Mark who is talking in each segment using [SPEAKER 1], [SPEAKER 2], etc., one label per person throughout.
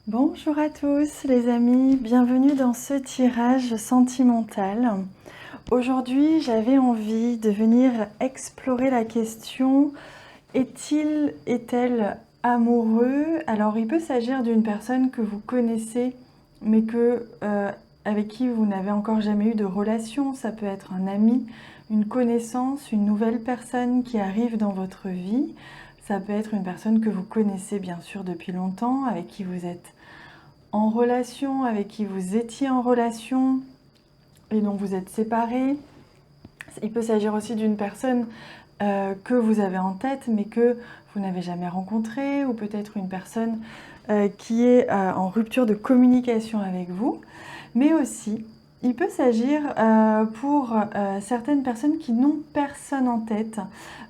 [SPEAKER 1] Bonjour à tous les amis, bienvenue dans ce tirage sentimental. Aujourd'hui, j'avais envie de venir explorer la question est-il, est-elle amoureux? Alors, il peut s'agir d'une personne que vous connaissez, mais avec qui vous n'avez encore jamais eu de relation. Ça peut être un ami, une connaissance, une nouvelle personne qui arrive dans votre vie. Ça peut être une personne que vous connaissez bien sûr depuis longtemps, avec qui vous êtes en relation, avec qui vous étiez en relation et dont vous êtes séparés. Il peut s'agir aussi d'une personne que vous avez en tête mais que vous n'avez jamais rencontrée, ou peut-être une personne qui est en rupture de communication avec vous. Mais aussi, il peut s'agir pour certaines personnes qui n'ont personne en tête.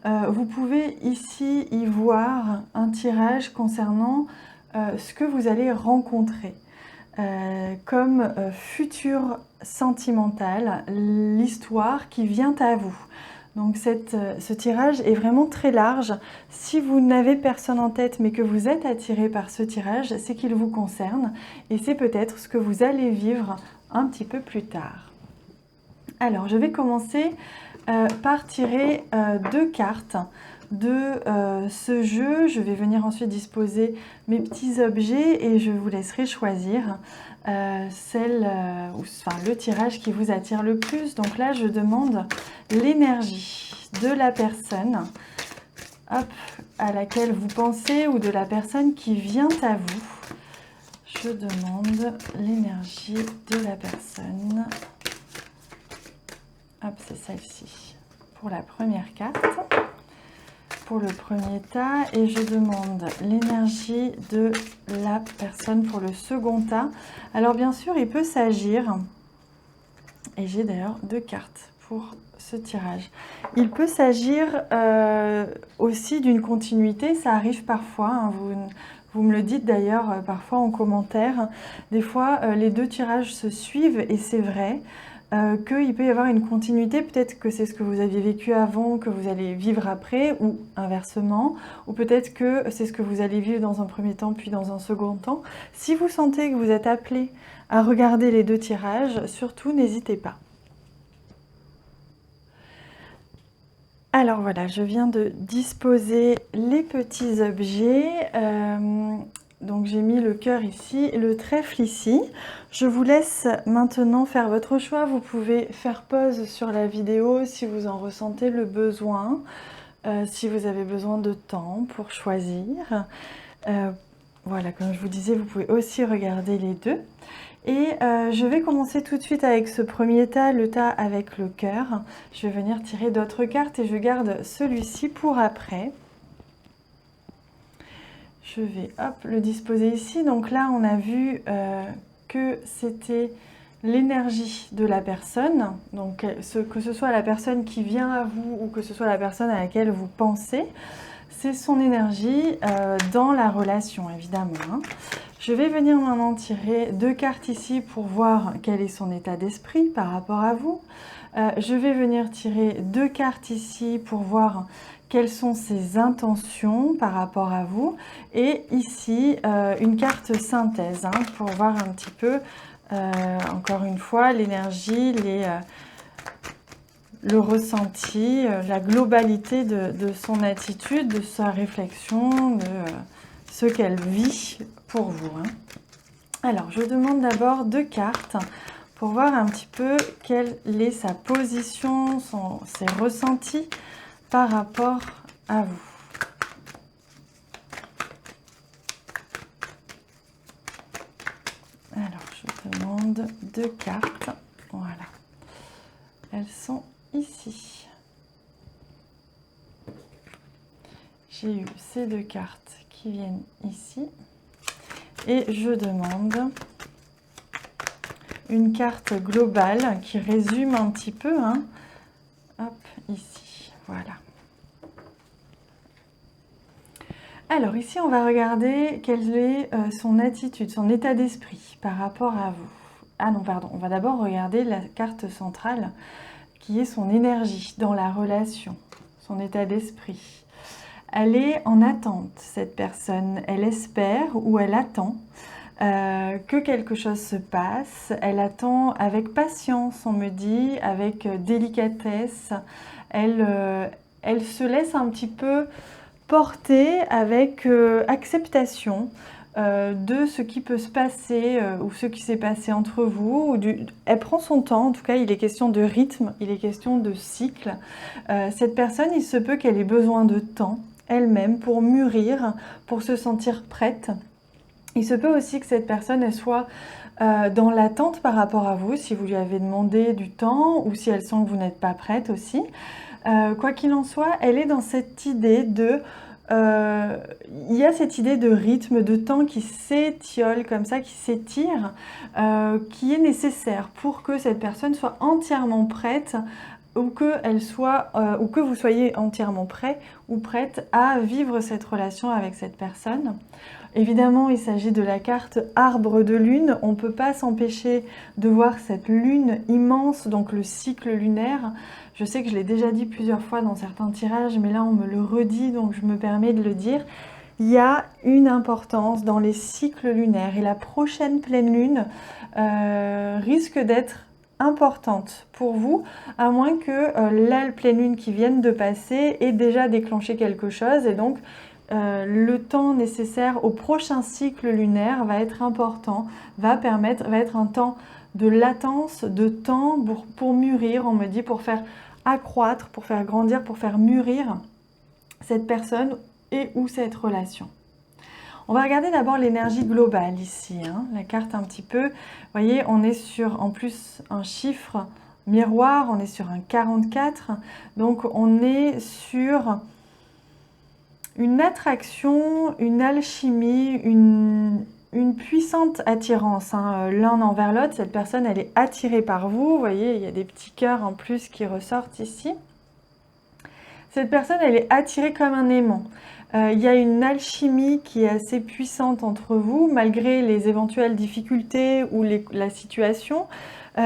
[SPEAKER 1] Vous pouvez ici y voir un tirage concernant ce que vous allez rencontrer. Comme futur sentimental, l'histoire qui vient à vous. Donc ce tirage est vraiment très large. Si vous n'avez personne en tête mais que vous êtes attiré par ce tirage, c'est qu'il vous concerne et c'est peut-être ce que vous allez vivre un petit peu plus tard. Alors je vais commencer par tirer deux cartes de ce jeu. Je vais venir ensuite disposer mes petits objets et je vous laisserai choisir le tirage qui vous attire le plus. Donc là, je demande l'énergie de la personne à laquelle vous pensez ou de la personne qui vient à vous. Je demande l'énergie de la personne. Hop, c'est celle-ci pour la première carte, pour le premier tas, et je demande l'énergie de la personne pour le second tas. Alors bien sûr, il peut s'agir, et j'ai d'ailleurs deux cartes pour ce tirage, il peut s'agir aussi d'une continuité, ça arrive parfois, hein, vous me le dites d'ailleurs parfois en commentaire, des fois les deux tirages se suivent et c'est vrai. Qu'il peut y avoir une continuité, peut-être que c'est ce que vous aviez vécu avant, que vous allez vivre après, ou inversement, ou peut-être que c'est ce que vous allez vivre dans un premier temps, puis dans un second temps. Si vous sentez que vous êtes appelé à regarder les deux tirages, surtout n'hésitez pas. Alors voilà, je viens de disposer les petits objets. Donc j'ai mis le cœur ici, le trèfle ici. Je vous laisse maintenant faire votre choix. Vous pouvez faire pause sur la vidéo si vous en ressentez le besoin, si vous avez besoin de temps pour choisir. Voilà, comme je vous disais, vous pouvez aussi regarder les deux. Et je vais commencer tout de suite avec ce premier tas, le tas avec le cœur. Je vais venir tirer d'autres cartes et je garde celui-ci pour après. Je vais le disposer ici. Donc là, on a vu que c'était l'énergie de la personne. Donc que ce soit la personne qui vient à vous ou que ce soit la personne à laquelle vous pensez, c'est son énergie dans la relation, évidemment. Hein. Je vais venir maintenant tirer deux cartes ici pour voir quel est son état d'esprit par rapport à vous. Je vais venir tirer deux cartes ici pour voir quelles sont ses intentions par rapport à vous. Et ici, une carte synthèse pour voir un petit peu, encore une fois, l'énergie, le ressenti, la globalité de son attitude, de sa réflexion, de ce qu'elle vit pour vous. Hein. Alors, je demande d'abord deux cartes pour voir un petit peu quelle est sa position, ses ressentis par rapport à vous. Alors, je demande deux cartes. Voilà. Elles sont ici. J'ai eu ces deux cartes qui viennent ici. Et je demande une carte globale qui résume un petit peu. Hein. Hop, ici. Voilà. Alors ici, on va regarder quelle est son attitude, son état d'esprit par rapport à vous. Ah non, pardon, on va d'abord regarder la carte centrale qui est son énergie dans la relation, son état d'esprit. Elle est en attente, cette personne. Elle espère ou elle attend que quelque chose se passe. Elle attend avec patience, on me dit, avec délicatesse. Elle se laisse un petit peu porter avec acceptation de ce qui peut se passer ou ce qui s'est passé entre vous. Elle prend son temps, en tout cas il est question de rythme, il est question de cycle. Cette personne, il se peut qu'elle ait besoin de temps elle-même pour mûrir, pour se sentir prête. Il se peut aussi que cette personne elle soit dans l'attente par rapport à vous, si vous lui avez demandé du temps ou si elle sent que vous n'êtes pas prête aussi. Quoi qu'il en soit, elle est dans cette idée de... il y a cette idée de rythme, de temps qui s'étiole comme ça, qui s'étire, qui est nécessaire pour que cette personne soit entièrement prête ou que vous soyez entièrement prêt ou prête à vivre cette relation avec cette personne. Évidemment, il s'agit de la carte arbre de lune. On ne peut pas s'empêcher de voir cette lune immense, donc le cycle lunaire. Je sais que je l'ai déjà dit plusieurs fois dans certains tirages, mais là on me le redit, donc je me permets de le dire. Il y a une importance dans les cycles lunaires et la prochaine pleine lune risque d'être importante pour vous, à moins que la pleine lune qui vienne de passer ait déjà déclenché quelque chose et donc le temps nécessaire au prochain cycle lunaire va être important, va être un temps de latence, de temps pour mûrir, on me dit, pour faire accroître, pour faire grandir, pour faire mûrir cette personne et ou cette relation. On va regarder d'abord l'énergie globale ici, hein, la carte un petit peu. Vous voyez, on est sur en plus un chiffre miroir, on est sur un 44, donc on est sur une attraction, une alchimie, une puissante attirance hein, l'un envers l'autre. Cette personne, elle est attirée par vous. Vous voyez, il y a des petits cœurs en plus qui ressortent ici. Cette personne, elle est attirée comme un aimant. Il y a une alchimie qui est assez puissante entre vous, malgré les éventuelles difficultés ou la situation.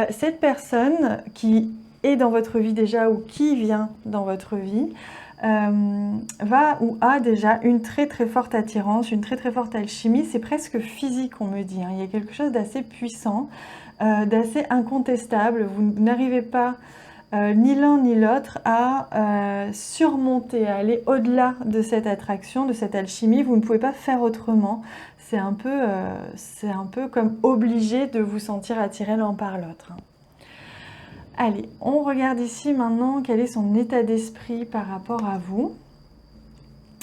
[SPEAKER 1] Cette personne qui est dans votre vie déjà ou qui vient dans votre vie, va ou a déjà une très très forte attirance, une très très forte alchimie. C'est presque physique, on me dit, hein. Il y a quelque chose d'assez puissant, d'assez incontestable. Vous n'arrivez pas ni l'un ni l'autre à surmonter, à aller au-delà de cette attraction, de cette alchimie. Vous ne pouvez pas faire autrement. C'est un peu comme obligé de vous sentir attiré l'un par l'autre, hein. Allez, on regarde ici maintenant quel est son état d'esprit par rapport à vous.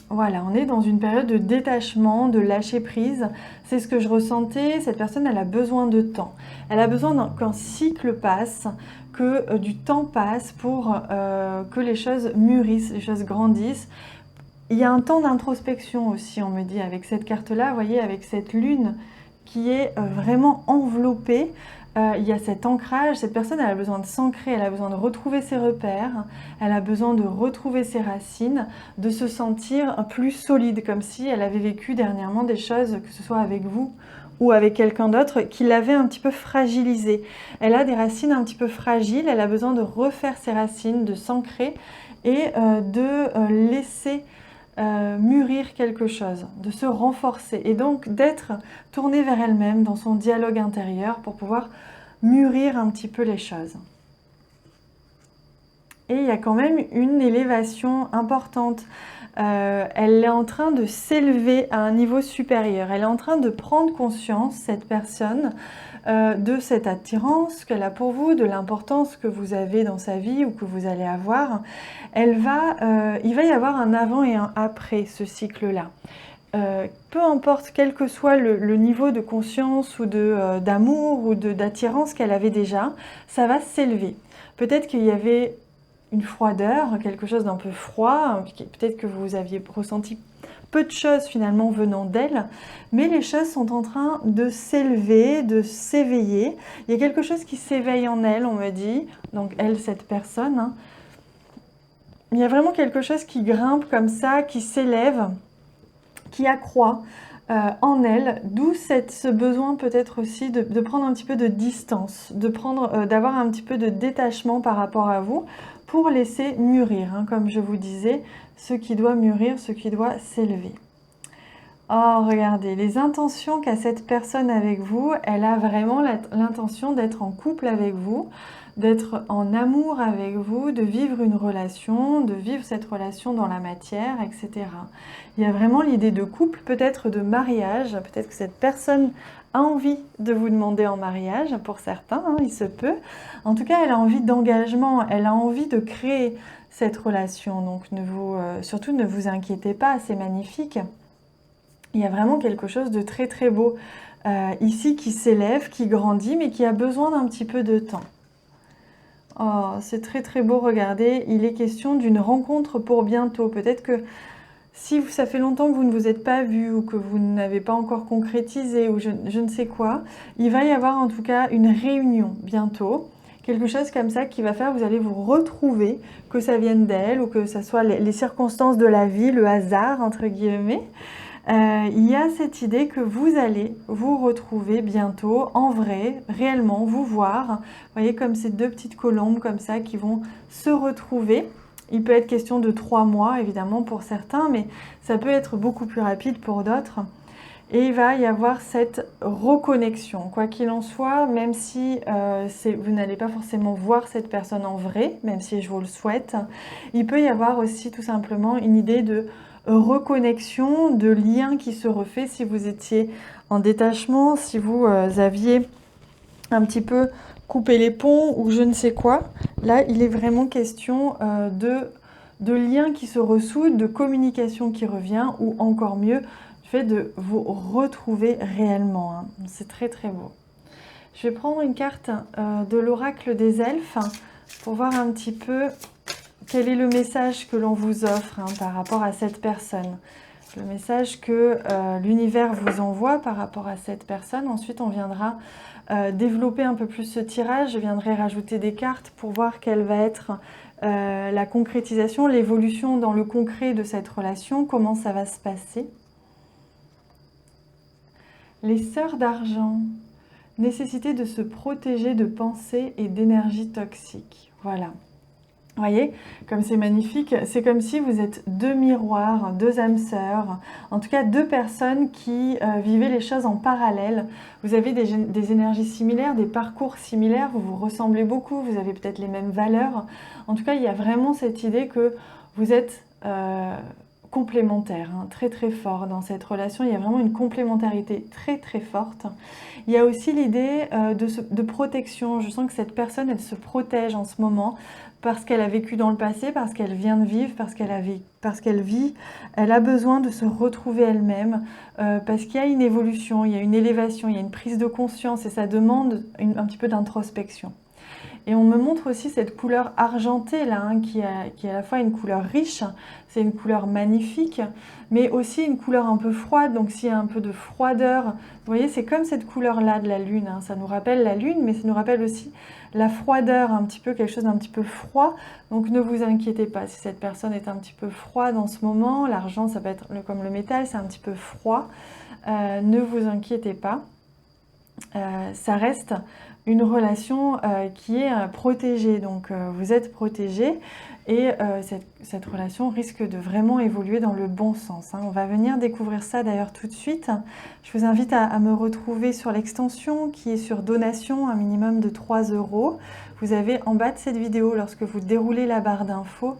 [SPEAKER 1] Voilà, on est dans une période de détachement, de lâcher prise. C'est ce que je ressentais. Cette personne, elle a besoin de temps. Elle a besoin qu'un cycle passe, que du temps passe pour que les choses mûrissent, les choses grandissent. Il y a un temps d'introspection aussi, on me dit, avec cette carte-là. Vous voyez, avec cette lune qui est vraiment enveloppée. Il y a cet ancrage, cette personne elle a besoin de s'ancrer, elle a besoin de retrouver ses repères, elle a besoin de retrouver ses racines, de se sentir plus solide, comme si elle avait vécu dernièrement des choses, que ce soit avec vous ou avec quelqu'un d'autre, qui l'avait un petit peu fragilisée. Elle a des racines un petit peu fragiles, elle a besoin de refaire ses racines, de s'ancrer et de laisser mûrir quelque chose, de se renforcer et donc d'être tournée vers elle-même dans son dialogue intérieur pour pouvoir mûrir un petit peu les choses. Et il y a quand même une élévation importante. Elle est en train de s'élever à un niveau supérieur. Elle est en train de prendre conscience, cette personne, de cette attirance qu'elle a pour vous, de l'importance que vous avez dans sa vie ou que vous allez avoir. Il va y avoir un avant et un après ce cycle-là. Peu importe quel que soit le niveau de conscience ou d'amour ou d'attirance qu'elle avait déjà, ça va s'élever. Peut-être qu'il y avait une froideur, quelque chose d'un peu froid, peut-être que vous aviez ressenti peu de choses finalement venant d'elle, mais les choses sont en train de s'élever, de s'éveiller. Il y a quelque chose qui s'éveille en elle, on me dit, donc elle, cette personne, hein. Il y a vraiment quelque chose qui grimpe comme ça, qui s'élève, qui accroît en elle, d'où ce besoin peut-être aussi de prendre un petit peu de distance, d'avoir un petit peu de détachement par rapport à vous pour laisser mûrir, hein, comme je vous disais, ce qui doit mûrir, ce qui doit s'élever. Oh, regardez, les intentions qu'a cette personne avec vous, elle a vraiment l'intention d'être en couple avec vous, d'être en amour avec vous, de vivre une relation, de vivre cette relation dans la matière, etc. Il y a vraiment l'idée de couple, peut-être de mariage, peut-être que cette personne a envie de vous demander en mariage, pour certains, hein, il se peut. En tout cas, elle a envie d'engagement, elle a envie de créer cette relation, donc surtout ne vous inquiétez pas, c'est magnifique. Il y a vraiment quelque chose de très très beau ici qui s'élève, qui grandit, mais qui a besoin d'un petit peu de temps. Oh, c'est très très beau, regardez, il est question d'une rencontre pour bientôt. Peut-être que si ça fait longtemps que vous ne vous êtes pas vu ou que vous n'avez pas encore concrétisé ou je ne sais quoi, il va y avoir en tout cas une réunion bientôt. Quelque chose comme ça qui va faire, vous allez vous retrouver, que ça vienne d'elle ou que ce soit les circonstances de la vie, le hasard entre guillemets. Il y a cette idée que vous allez vous retrouver bientôt en vrai, réellement, vous voir. Vous voyez comme ces deux petites colombes comme ça qui vont se retrouver. Il peut être question de 3 mois évidemment pour certains, mais ça peut être beaucoup plus rapide pour d'autres. Et il va y avoir cette reconnexion. Quoi qu'il en soit, même si vous n'allez pas forcément voir cette personne en vrai, même si je vous le souhaite, il peut y avoir aussi tout simplement une idée de reconnexion, de lien qui se refait si vous étiez en détachement, si vous aviez un petit peu coupé les ponts ou je ne sais quoi. Là, il est vraiment question de lien qui se ressoudent, de communication qui revient ou encore mieux, du fait de vous retrouver réellement. Hein. C'est très très beau. Je vais prendre une carte de l'oracle des elfes pour voir un petit peu quel est le message que l'on vous offre hein, par rapport à cette personne. Le message que l'univers vous envoie par rapport à cette personne. Ensuite, on viendra développer un peu plus ce tirage. Je viendrai rajouter des cartes pour voir quelle va être la concrétisation, l'évolution dans le concret de cette relation, comment ça va se passer. Les sœurs d'argent, nécessité de se protéger de pensées et d'énergie toxique. Voilà. Vous voyez, comme c'est magnifique, c'est comme si vous êtes deux miroirs, deux âmes sœurs, en tout cas deux personnes qui vivaient les choses en parallèle. Vous avez des énergies similaires, des parcours similaires, vous vous ressemblez beaucoup, vous avez peut-être les mêmes valeurs. En tout cas, il y a vraiment cette idée que vous êtes complémentaires, hein, très très fort dans cette relation. Il y a vraiment une complémentarité très très forte. Il y a aussi l'idée de protection. Je sens que cette personne, elle se protège en ce moment parce qu'elle a vécu dans le passé, parce qu'elle vient de vivre, parce qu'elle vit. Elle a besoin de se retrouver elle-même parce qu'il y a une évolution, il y a une élévation, il y a une prise de conscience et ça demande un petit peu d'introspection. Et on me montre aussi cette couleur argentée là, hein, qui est à la fois une couleur riche, c'est une couleur magnifique, mais aussi une couleur un peu froide, donc s'il y a un peu de froideur, vous voyez, c'est comme cette couleur-là de la lune, hein, ça nous rappelle la lune, mais ça nous rappelle aussi la froideur, un petit peu, quelque chose d'un petit peu froid, donc ne vous inquiétez pas, si cette personne est un petit peu froide en ce moment, l'argent ça peut être comme le métal, c'est un petit peu froid, ne vous inquiétez pas, ça reste une relation qui est protégée, donc vous êtes protégé et cette relation risque de vraiment évoluer dans le bon sens. Hein. On va venir découvrir ça d'ailleurs tout de suite. Je vous invite à me retrouver sur l'extension qui est sur donation, un minimum de 3 €. Vous avez en bas de cette vidéo, lorsque vous déroulez la barre d'infos,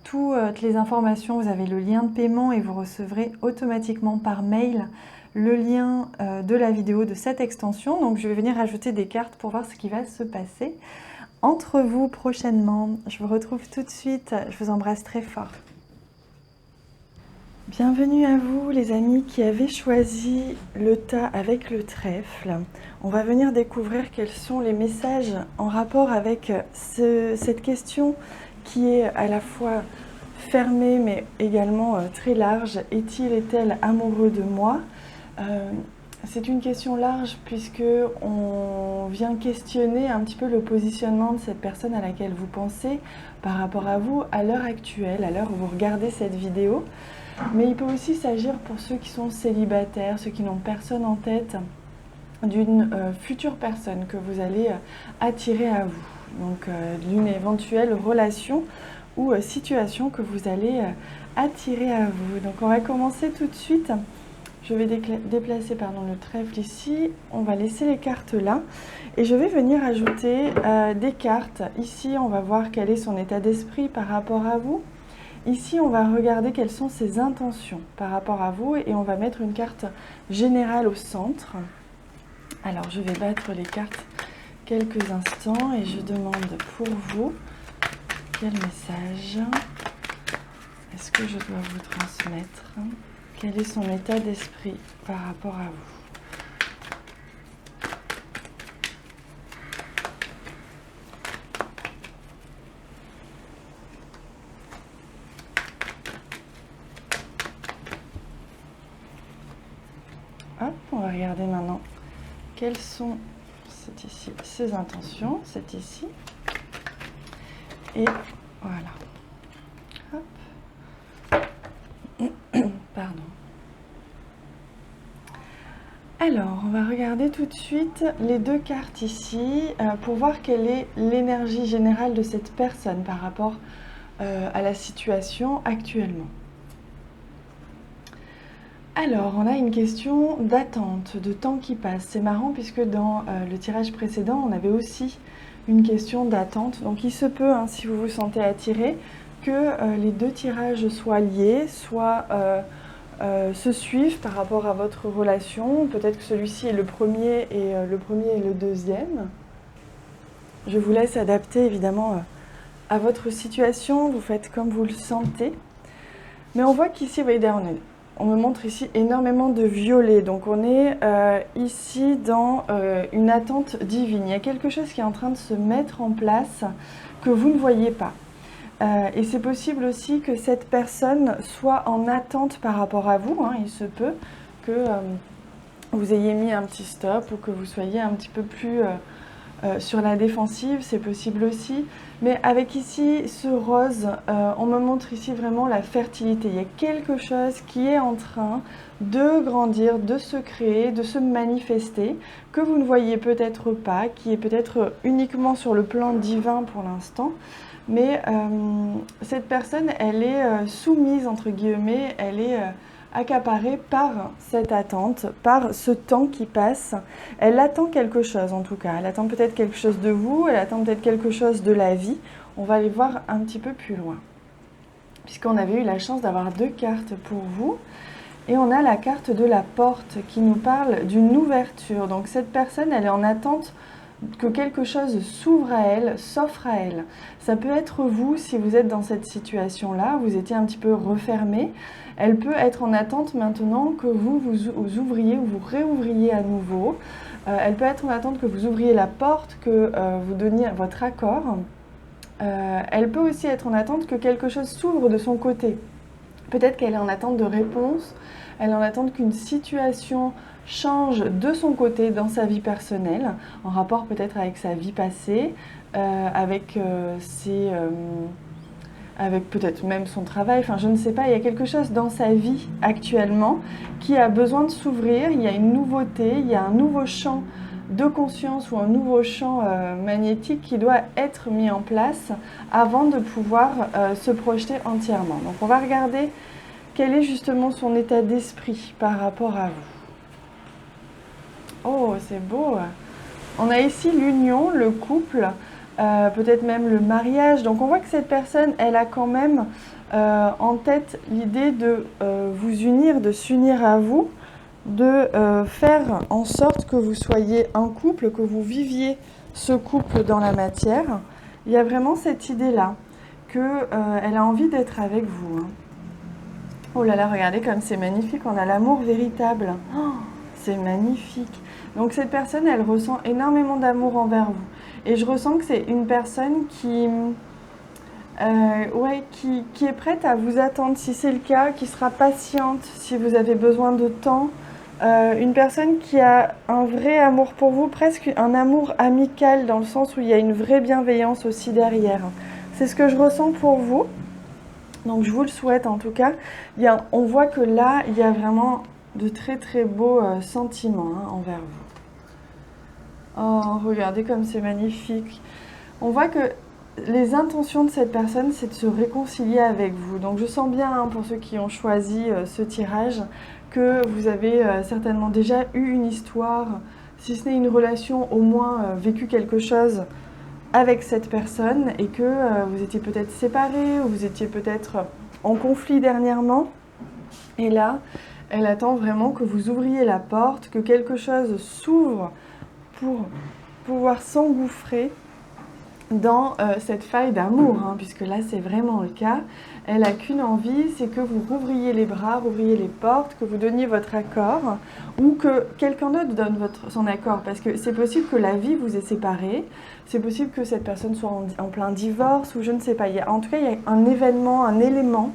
[SPEAKER 1] toutes les informations, vous avez le lien de paiement et vous recevrez automatiquement par mail le lien de la vidéo de cette extension. Donc je vais venir ajouter des cartes pour voir ce qui va se passer entre vous prochainement. Je vous retrouve tout de suite. Je vous embrasse très fort. Bienvenue à vous les amis qui avez choisi le tas avec le trèfle. On va venir découvrir quels sont les messages en rapport avec cette question qui est à la fois fermée mais également très large. Est-il, est-elle amoureux de moi ? C'est une question large puisque on vient questionner un petit peu le positionnement de cette personne à laquelle vous pensez par rapport à vous à l'heure actuelle, à l'heure où vous regardez cette vidéo. Mais il peut aussi s'agir pour ceux qui sont célibataires, ceux qui n'ont personne en tête, d'une future personne que vous allez attirer à vous. Donc d'une éventuelle relation ou situation que vous allez attirer à vous. Donc on va commencer tout de suite Je vais déplacer le trèfle ici. On va laisser les cartes là. Et je vais venir ajouter des cartes. Ici, on va voir quel est son état d'esprit par rapport à vous. Ici, on va regarder quelles sont ses intentions par rapport à vous. Et on va mettre une carte générale au centre. Alors, je vais battre les cartes quelques instants et je demande pour vous quel message est-ce que je dois vous transmettre? Quel est son état d'esprit par rapport à vous? Hop, on va regarder maintenant quelles sont, c'est ici, ses intentions, c'est ici. Et voilà. Hop. Pardon. Alors, on va regarder tout de suite les deux cartes ici pour voir quelle est l'énergie générale de cette personne par rapport à la situation actuellement. Alors, on a une question d'attente, de temps qui passe. C'est marrant puisque dans le tirage précédent, on avait aussi une question d'attente. Donc, il se peut, hein, si vous vous sentez attiré, que les deux tirages soient liés, soit se suivent par rapport à votre relation. Peut-être que celui-ci est le premier et le deuxième. Je vous laisse adapter évidemment à votre situation. Vous faites comme vous le sentez. Mais on voit qu'ici, vous voyez, on me montre ici énormément de violet. Donc on est ici dans une attente divine. Il y a quelque chose qui est en train de se mettre en place que vous ne voyez pas. Et c'est possible aussi que cette personne soit en attente par rapport à vous. Hein. Il se peut que vous ayez mis un petit stop ou que vous soyez un petit peu plus sur la défensive, c'est possible aussi. Mais avec ici ce rose, on me montre ici vraiment la fertilité. Il y a quelque chose qui est en train de grandir, de se créer, de se manifester, que vous ne voyez peut-être pas, qui est peut-être uniquement sur le plan divin pour l'instant. Mais cette personne, elle est soumise, entre guillemets, elle est accaparée par cette attente, par ce temps qui passe. Elle attend quelque chose en tout cas. Elle attend peut-être quelque chose de vous, elle attend peut-être quelque chose de la vie. On va aller voir un petit peu plus loin. Puisqu'on avait eu la chance d'avoir deux cartes pour vous. Et on a la carte de la porte qui nous parle d'une ouverture. Donc cette personne, elle est en attente que quelque chose s'ouvre à elle, s'offre à elle. Ça peut être vous, si vous êtes dans cette situation-là, vous étiez un petit peu refermé. Elle peut être en attente maintenant que vous ouvriez ou vous réouvriez à nouveau. Elle peut être en attente que vous ouvriez la porte, que vous donniez votre accord. Elle peut aussi être en attente que quelque chose s'ouvre de son côté. Peut-être qu'elle est en attente de réponse, elle est en attente qu'une situation change de son côté dans sa vie personnelle, en rapport peut-être avec sa vie passée, avec peut-être même son travail, enfin je ne sais pas, il y a quelque chose dans sa vie actuellement qui a besoin de s'ouvrir, il y a une nouveauté, il y a un nouveau champ de conscience ou un nouveau champ magnétique qui doit être mis en place avant de pouvoir se projeter entièrement. Donc on va regarder quel est justement son état d'esprit par rapport à vous. Oh, c'est beau! On a ici l'union, le couple, peut-être même le mariage. Donc on voit que cette personne, elle a quand même en tête l'idée de vous unir, de s'unir à vous, de faire en sorte que vous soyez un couple, que vous viviez ce couple dans la matière. Il y a vraiment cette idée-là, qu'elle a envie d'être avec vous. Hein. Oh là là, regardez comme c'est magnifique, on a l'amour véritable. Oh, c'est magnifique. Donc cette personne, elle ressent énormément d'amour envers vous. Et je ressens que c'est une personne qui est prête à vous attendre si c'est le cas, qui sera patiente si vous avez besoin de temps. Une personne qui a un vrai amour pour vous, presque un amour amical dans le sens où il y a une vraie bienveillance aussi derrière. C'est ce que je ressens pour vous. Donc je vous le souhaite en tout cas. On voit que là, il y a vraiment de très très beaux sentiments envers vous. Oh, regardez comme c'est magnifique. On voit que les intentions de cette personne, c'est de se réconcilier avec vous. Donc je sens bien, pour ceux qui ont choisi ce tirage, que vous avez certainement déjà eu une histoire, si ce n'est une relation, au moins vécu quelque chose avec cette personne et que vous étiez peut-être séparés ou vous étiez peut-être en conflit dernièrement. Et là, elle attend vraiment que vous ouvriez la porte, que quelque chose s'ouvre pour pouvoir s'engouffrer dans cette faille d'amour, hein, puisque là c'est vraiment le cas. Elle n'a qu'une envie, c'est que vous rouvriez les bras, rouvriez les portes, que vous donniez votre accord, ou que quelqu'un d'autre donne son accord, parce que c'est possible que la vie vous ait séparés, c'est possible que cette personne soit en plein divorce, ou je ne sais pas. En tout cas, il y a un événement, un élément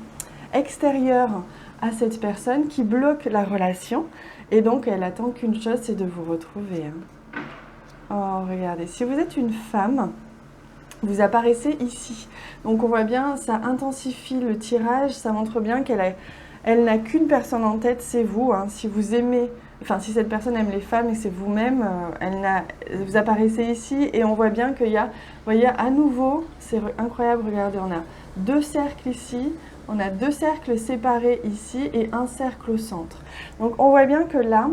[SPEAKER 1] extérieur à cette personne qui bloque la relation, et donc elle attend qu'une chose, c'est de vous retrouver. Oh, regardez, si vous êtes une femme, vous apparaissez ici. Donc on voit bien, ça intensifie le tirage, ça montre bien elle n'a qu'une personne en tête, c'est vous. Hein. Si vous aimez, enfin si cette personne aime les femmes et c'est vous-même, vous apparaissez ici et on voit bien qu'il y a, vous voyez, à nouveau, c'est incroyable, regardez, on a 2 cercles ici, on a 2 cercles séparés ici et un cercle au centre. Donc on voit bien que là,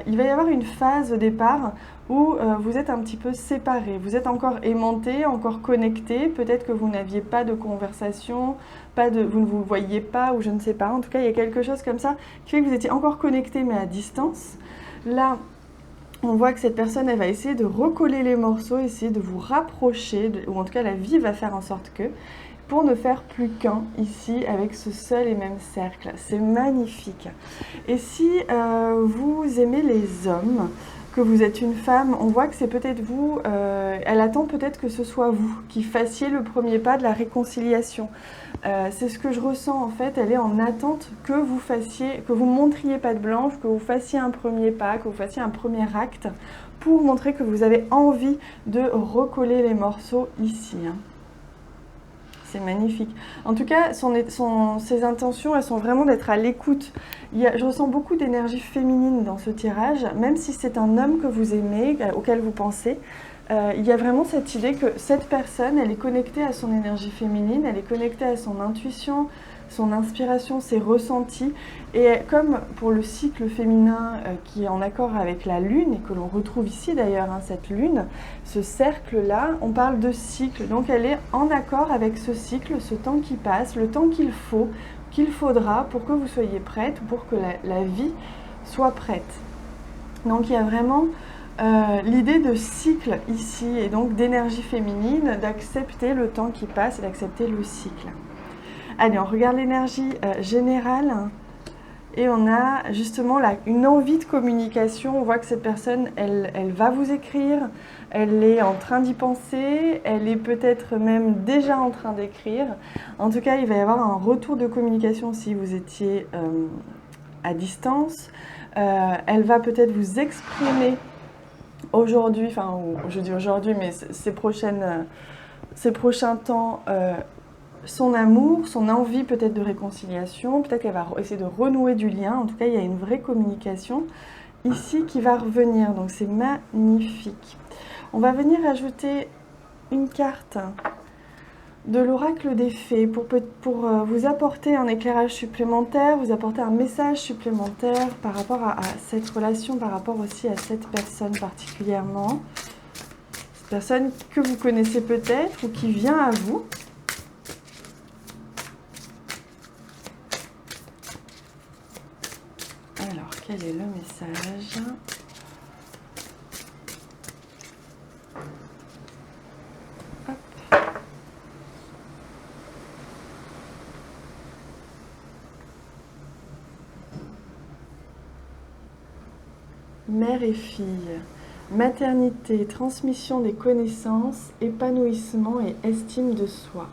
[SPEAKER 1] il va y avoir une phase au départ où vous êtes un petit peu séparés, vous êtes encore aimantés, encore connectés, peut-être que vous n'aviez pas de conversation, vous ne vous voyiez pas ou je ne sais pas, en tout cas il y a quelque chose comme ça qui fait que vous étiez encore connectés mais à distance. Là, on voit que cette personne, elle va essayer de recoller les morceaux, essayer de vous rapprocher, ou en tout cas la vie va faire en sorte que, pour ne faire plus qu'un ici avec ce seul et même cercle. C'est magnifique. Et si vous aimez les hommes, que vous êtes une femme, on voit que c'est peut-être vous, elle attend peut-être que ce soit vous qui fassiez le premier pas de la réconciliation. C'est ce que je ressens en fait, elle est en attente que vous fassiez, que vous montriez patte blanche, que vous fassiez un premier pas, que vous fassiez un premier acte pour montrer que vous avez envie de recoller les morceaux ici. Hein. C'est magnifique. En tout cas, ses intentions, elles sont vraiment d'être à l'écoute. Je ressens beaucoup d'énergie féminine dans ce tirage, même si c'est un homme que vous aimez, auquel vous pensez. Il y a vraiment cette idée que cette personne, elle est connectée à son énergie féminine, elle est connectée à son intuition, son inspiration, ses ressentis. Et comme pour le cycle féminin qui est en accord avec la lune, et que l'on retrouve ici d'ailleurs, hein, cette lune, ce cercle-là, on parle de cycle. Donc elle est en accord avec ce cycle, ce temps qui passe, le temps qu'il faudra pour que vous soyez prête, pour que la vie soit prête. Donc il y a vraiment l'idée de cycle ici, et donc d'énergie féminine, d'accepter le temps qui passe et d'accepter le cycle. Allez, on regarde l'énergie générale et on a justement là une envie de communication. On voit que cette personne, elle va vous écrire, elle est en train d'y penser, elle est peut-être même déjà en train d'écrire. En tout cas, il va y avoir un retour de communication si vous étiez à distance. Elle va peut-être vous exprimer aujourd'hui, enfin je dis aujourd'hui, mais ces prochains temps, son amour, son envie peut-être de réconciliation, peut-être qu'elle va essayer de renouer du lien. En tout cas, il y a une vraie communication ici qui va revenir, donc c'est magnifique. On va venir ajouter une carte de l'oracle des fées pour vous apporter un éclairage supplémentaire, vous apporter un message supplémentaire par rapport à cette relation, par rapport aussi à cette personne particulièrement. Cette personne que vous connaissez peut-être ou qui vient à vous. Alors, quel est le message ? Hop. Mère et fille, maternité, transmission des connaissances, épanouissement et estime de soi.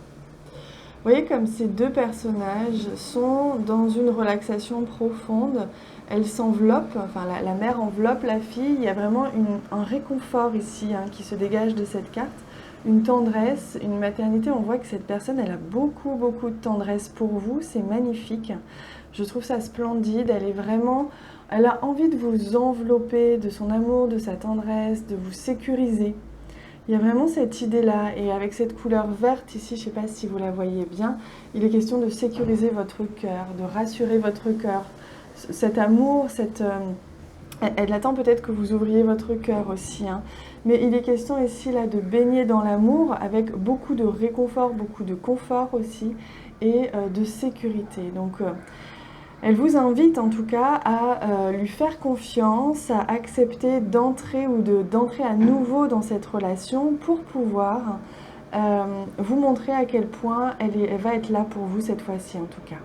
[SPEAKER 1] Vous voyez comme ces deux personnages sont dans une relaxation profonde, elles s'enveloppent, enfin la mère enveloppe la fille, il y a vraiment un réconfort ici hein, qui se dégage de cette carte, une tendresse, une maternité, on voit que cette personne elle a beaucoup de tendresse pour vous, c'est magnifique, je trouve ça splendide, elle a envie de vous envelopper de son amour, de sa tendresse, de vous sécuriser. Il y a vraiment cette idée-là, et avec cette couleur verte ici, je ne sais pas si vous la voyez bien, il est question de sécuriser votre cœur, de rassurer votre cœur, cet amour, elle attend peut-être que vous ouvriez votre cœur aussi, hein. Mais il est question ici là de baigner dans l'amour avec beaucoup de réconfort, beaucoup de confort aussi et de sécurité. Donc elle vous invite en tout cas à lui faire confiance, à accepter d'entrer ou d'entrer à nouveau dans cette relation pour pouvoir vous montrer à quel point elle va être là pour vous cette fois-ci en tout cas.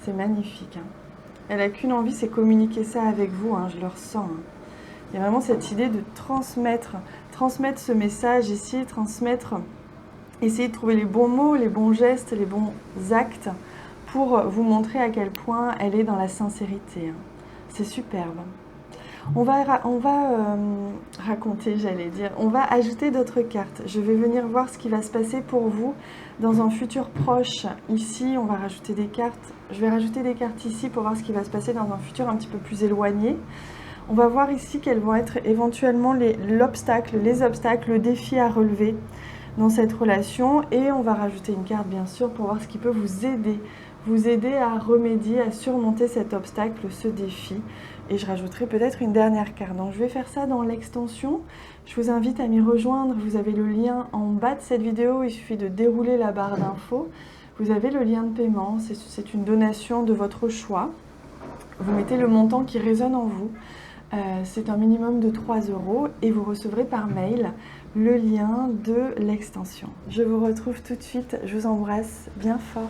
[SPEAKER 1] C'est magnifique, hein. Elle n'a qu'une envie, c'est communiquer ça avec vous, hein, je le ressens, hein. Il y a vraiment cette idée de transmettre ce message ici, essayer de trouver les bons mots, les bons gestes, les bons actes pour vous montrer à quel point elle est dans la sincérité, hein. C'est superbe. On va raconter, j'allais dire, on va ajouter d'autres cartes. Je vais venir voir ce qui va se passer pour vous dans un futur proche. Ici, on va rajouter des cartes. Je vais rajouter des cartes ici pour voir ce qui va se passer dans un futur un petit peu plus éloigné. On va voir ici quels vont être éventuellement les obstacles, le défi à relever dans cette relation. Et on va rajouter une carte, bien sûr, pour voir ce qui peut vous aider à remédier, à surmonter cet obstacle, ce défi. Et je rajouterai peut-être une dernière carte. Donc je vais faire ça dans l'extension. Je vous invite à m'y rejoindre. Vous avez le lien en bas de cette vidéo. Il suffit de dérouler la barre d'infos. Vous avez le lien de paiement. C'est une donation de votre choix. Vous mettez le montant qui résonne en vous. C'est un minimum de 3 € et vous recevrez par mail le lien de l'extension. Je vous retrouve tout de suite. Je vous embrasse bien fort.